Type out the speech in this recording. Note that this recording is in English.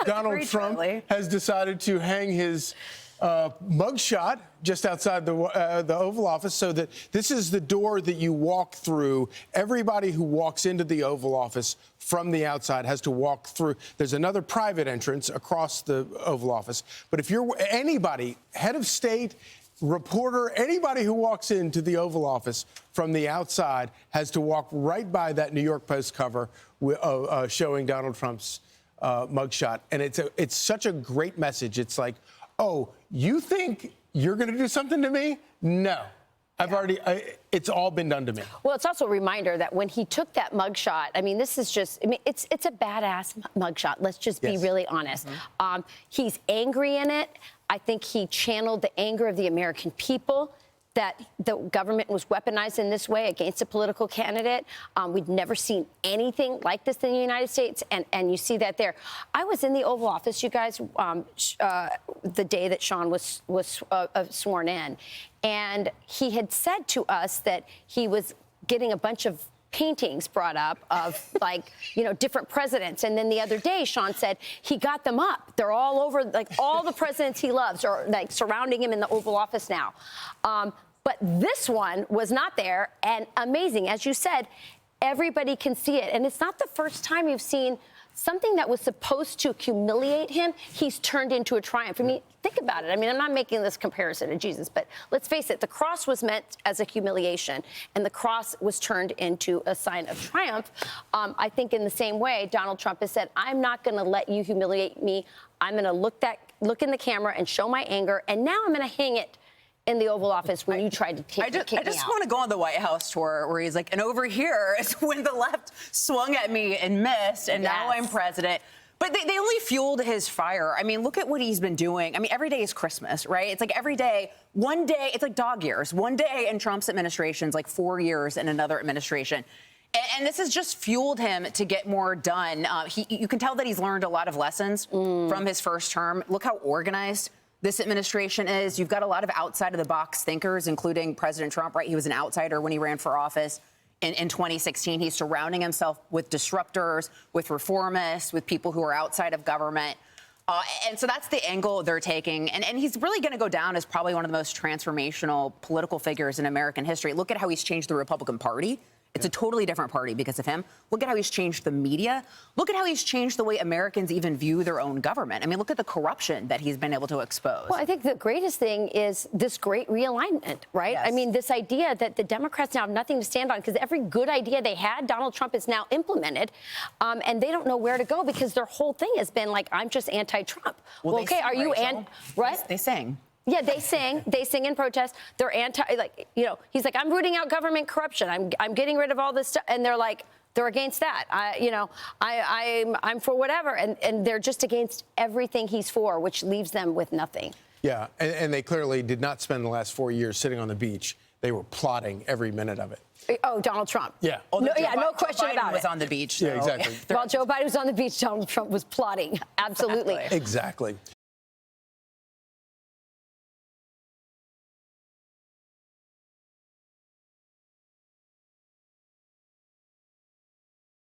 Donald Trump has decided to hang his mugshot just outside the Oval Office, so that this is the door that you walk through. Everybody who walks into the Oval Office from the outside has to walk through. There's another private entrance across the Oval Office. But if you're anybody, head of state, reporter, anybody who walks into the Oval Office from the outside has to walk right by that New York Post cover showing Donald Trump's mugshot. And it's such a great message. It's like, oh, you think you're going to do something to me? No. It's all been done to me. Well, it's also a reminder that when he took that mugshot, I mean, this is just, I mean, it's a badass mugshot. Let's just be really honest. Mm-hmm. He's angry in it. I think he channeled the anger of the American people that the government was weaponized in this way against a political candidate. We'd never seen anything like this in the United States, and you see that there. I was in the Oval Office, you guys, the day that Sean was sworn in, and he had said to us that he was getting a bunch of paintings brought up of, like, you know, different presidents. And then the other day, Sean said he got them up. They're all over, like, all the presidents he loves are, like, surrounding him in the Oval Office now. But this one was not there. And amazing, as you said, everybody can see it. And it's not the first time you've seen something that was supposed to humiliate him, he's turned into a triumph. I mean, think about it. I mean, I'm not making this comparison to Jesus, but let's face it, the cross was meant as a humiliation, and the cross was turned into a sign of triumph. I think in the same way, Donald Trump has said, I'm not going to let you humiliate me. I'm going to look in the camera and show my anger, and now I'm going to hang it in the Oval Office when you tried to kick me out. I just want to go on the White House tour where he's like, and over here is when the left swung at me and missed, and now I'm president. But they only fueled his fire. I mean, look at what he's been doing. I mean, every day is Christmas, right? It's like every day, one day, it's like dog years. One day in Trump's administration is like 4 years in another administration. And this has just fueled him to get more done. You can tell that he's learned a lot of lessons from his first term. Look how organized this administration is. You've got a lot of outside-of-the-box thinkers, including President Trump, right? He was an outsider when he ran for office in 2016. He's surrounding himself with disruptors, with reformists, with people who are outside of government. And so that's the angle they're taking. And he's really going to go down as probably one of the most transformational political figures in American history. Look at how he's changed the Republican Party. It's a totally different party because of him. Look at how he's changed the media. Look at how he's changed the way Americans even view their own government. I mean, look at the corruption that he's been able to expose. Well, I think the greatest thing is this great realignment, right? Yes. I mean, this idea that the Democrats now have nothing to stand on because every good idea they had, Donald Trump has now implemented, and they don't know where to go because their whole thing has been like, I'm just anti-Trump. Well, okay, are you right? They sing. Yeah, they sing in protest. They're anti, like, you know, he's like, I'm rooting out government corruption. I'm getting rid of all this stuff. And they're like, they're against that. I'm for whatever. And they're just against everything he's for, which leaves them with nothing. Yeah, and they clearly did not spend the last 4 years sitting on the beach. They were plotting every minute of it. Oh, Donald Trump. Yeah. No, no question Biden about it. was on the beach. So. Yeah, exactly. While Joe Biden was on the beach, Donald Trump was plotting. Absolutely. Exactly.